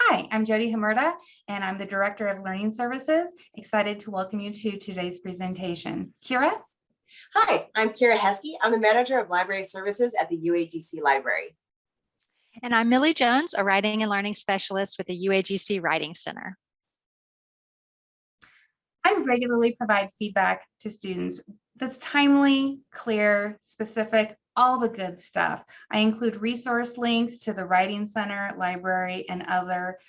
Hi, I'm Jody Hamerda, and I'm the Director of Learning Services. Excited to welcome you to today's presentation. Kira? Hi, I'm Kira Heskey. I'm the Manager of Library Services at the UAGC Library. And I'm Millie Jones, a Writing and Learning Specialist with the UAGC Writing Center. I regularly provide feedback to students that's timely, clear, specific, all the good stuff. I include resource links to the Writing Center, library, and other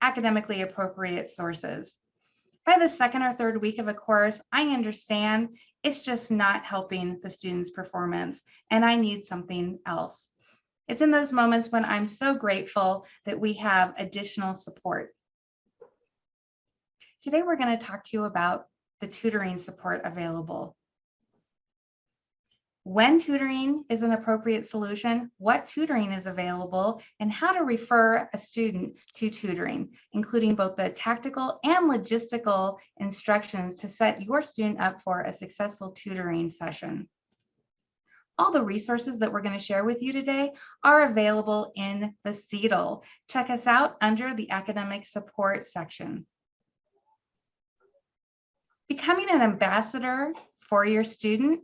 academically appropriate sources. By the second or third week of a course, I understand it's just not helping the student's performance, and I need something else. It's in those moments when I'm so grateful that we have additional support. Today, we're going to talk to you about the tutoring support available. When tutoring is an appropriate solution, what tutoring is available, and how to refer a student to tutoring, including both the tactical and logistical instructions to set your student up for a successful tutoring session. All the resources that we're going to share with you today are available in the CEDL. Check us out under the academic support section. Becoming an ambassador for your student.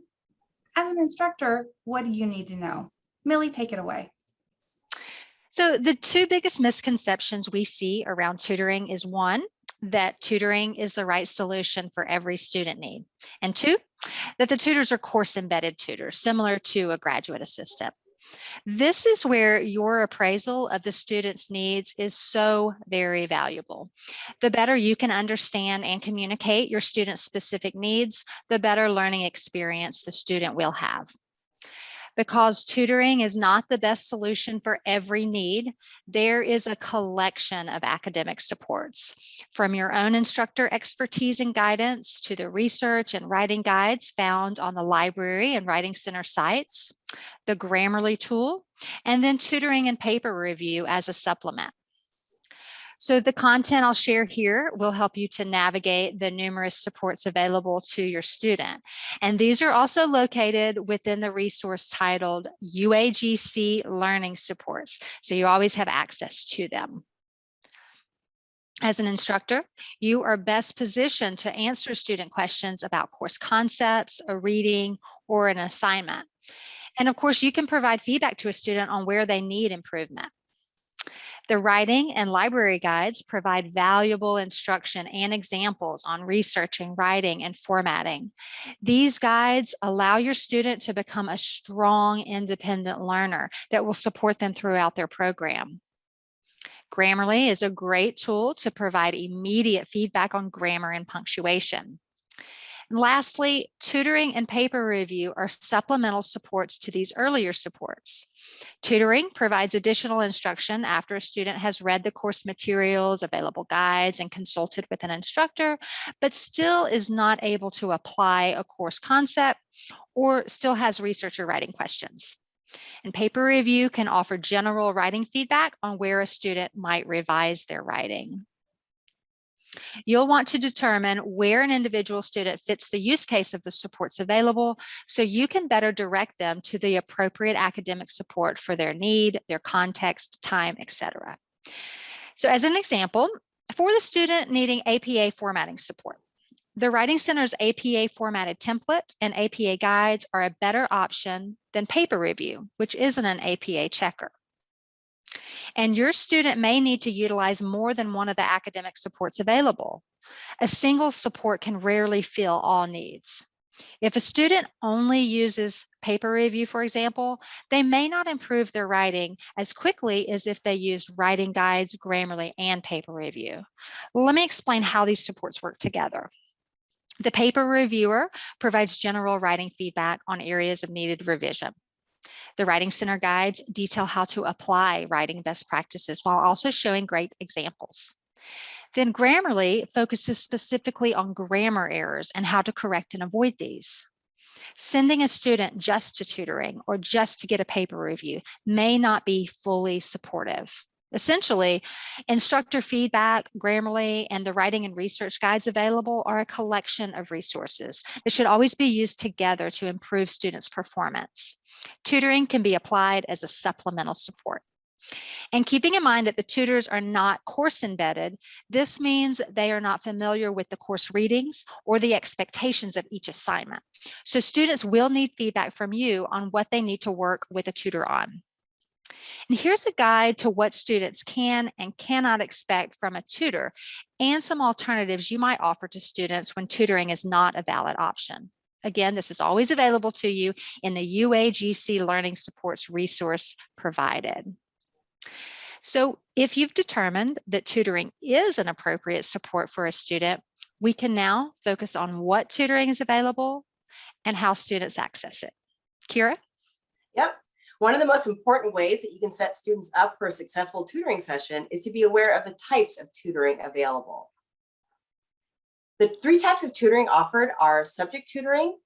As an instructor, what do you need to know? Millie, take it away. So the two biggest misconceptions we see around tutoring is one, that tutoring is the right solution for every student need. And two, that the tutors are course embedded tutors, similar to a graduate assistant. This is where your appraisal of the student's needs is so very valuable. The better you can understand and communicate your student's specific needs, the better learning experience the student will have. Because tutoring is not the best solution for every need, there is a collection of academic supports, from your own instructor expertise and guidance to the research and writing guides found on the library and writing center sites, the Grammarly tool, and then tutoring and paper review as a supplement. So the content I'll share here will help you to navigate the numerous supports available to your student. And these are also located within the resource titled UAGC Learning Supports. So you always have access to them. As an instructor, you are best positioned to answer student questions about course concepts, a reading, or an assignment. And of course, you can provide feedback to a student on where they need improvement. The writing and library guides provide valuable instruction and examples on researching, writing, and formatting. These guides allow your student to become a strong, independent learner that will support them throughout their program. Grammarly is a great tool to provide immediate feedback on grammar and punctuation. And lastly, tutoring and paper review are supplemental supports to these earlier supports. Tutoring provides additional instruction after a student has read the course materials, available guides, and consulted with an instructor, but still is not able to apply a course concept or still has research or writing questions. And paper review can offer general writing feedback on where a student might revise their writing. You'll want to determine where an individual student fits the use case of the supports available so you can better direct them to the appropriate academic support for their need, their context, time, etc. So as an example, for the student needing APA formatting support, the Writing Center's APA formatted template and APA guides are a better option than paper review, which isn't an APA checker. And your student may need to utilize more than one of the academic supports available. A single support can rarely fill all needs. If a student only uses paper review, for example, they may not improve their writing as quickly as if they use writing guides, Grammarly, and paper review. Let me explain how these supports work together. The paper reviewer provides general writing feedback on areas of needed revision. The Writing Center guides detail how to apply writing best practices while also showing great examples. Then Grammarly focuses specifically on grammar errors and how to correct and avoid these. Sending a student just to tutoring or just to get a paper review may not be fully supportive. Essentially, instructor feedback, Grammarly, and the writing and research guides available are a collection of resources that should always be used together to improve students' performance. Tutoring can be applied as a supplemental support. And keeping in mind that the tutors are not course embedded, this means they are not familiar with the course readings or the expectations of each assignment. So students will need feedback from you on what they need to work with a tutor on. And here's a guide to what students can and cannot expect from a tutor and some alternatives you might offer to students when tutoring is not a valid option. Again, this is always available to you in the UAGC Learning Supports resource provided. So if you've determined that tutoring is an appropriate support for a student, we can now focus on what tutoring is available and how students access it. Kira? Yep. One of the most important ways that you can set students up for a successful tutoring session is to be aware of the types of tutoring available. The 3 types of tutoring offered are subject tutoring,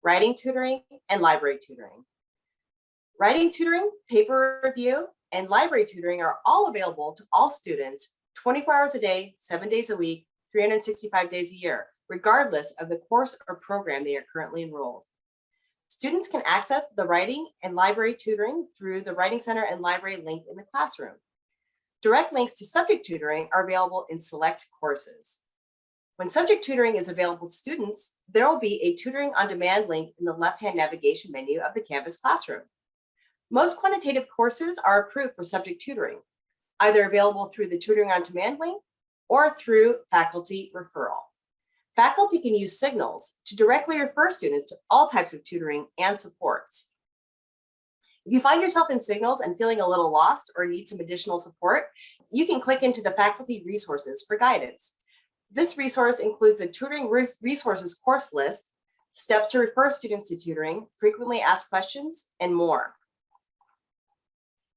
writing tutoring, and library tutoring. Writing tutoring, paper review, and library tutoring are all available to all students 24 hours a day, 7 days a week, 365 days a year, regardless of the course or program they are currently enrolled. Students can access the writing and library tutoring through the Writing Center and Library link in the classroom. Direct links to subject tutoring are available in select courses. When subject tutoring is available to students, there will be a Tutoring on Demand link in the left-hand navigation menu of the Canvas classroom. Most quantitative courses are approved for subject tutoring, either available through the Tutoring on Demand link or through faculty referral. Faculty can use Signals to directly refer students to all types of tutoring and supports. If you find yourself in Signals and feeling a little lost or need some additional support, you can click into the faculty resources for guidance. This resource includes the Tutoring Resources course list, steps to refer students to tutoring, frequently asked questions, and more.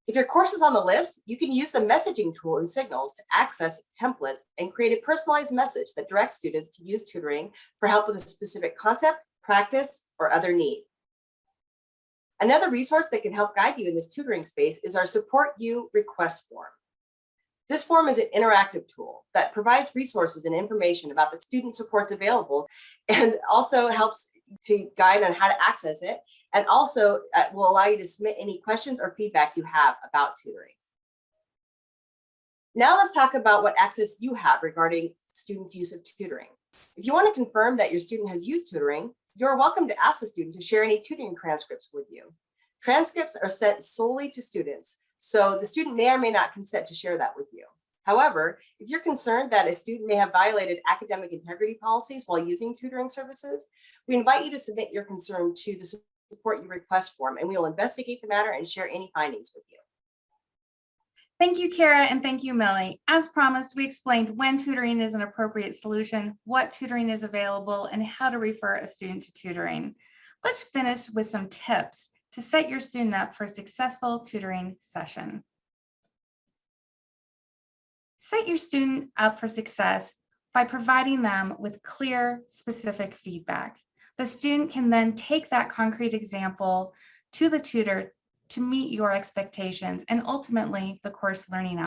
If your course is on the list, you can use the messaging tool in Signals to access templates and create a personalized message that directs students to use tutoring for help with a specific concept, practice, or other need. Another resource that can help guide you in this tutoring space is our Support You request form. This form is an interactive tool that provides resources and information about the student supports available and also helps to guide on how to access it, and also will allow you to submit any questions or feedback you have about tutoring. Now let's talk about what access you have regarding students' use of tutoring. If you want to confirm that your student has used tutoring, you're welcome to ask the student to share any tutoring transcripts with you. Transcripts are sent solely to students, so the student may or may not consent to share that with you. However, if you're concerned that a student may have violated academic integrity policies while using tutoring services, we invite you to submit your concern to the Support You request form, and we will investigate the matter and share any findings with you. Thank you, Kara, and thank you, Millie. As promised, we explained when tutoring is an appropriate solution, what tutoring is available, and how to refer a student to tutoring. Let's finish with some tips to set your student up for a successful tutoring session. Set your student up for success by providing them with clear, specific feedback. The student can then take that concrete example to the tutor to meet your expectations and ultimately the course learning outcomes.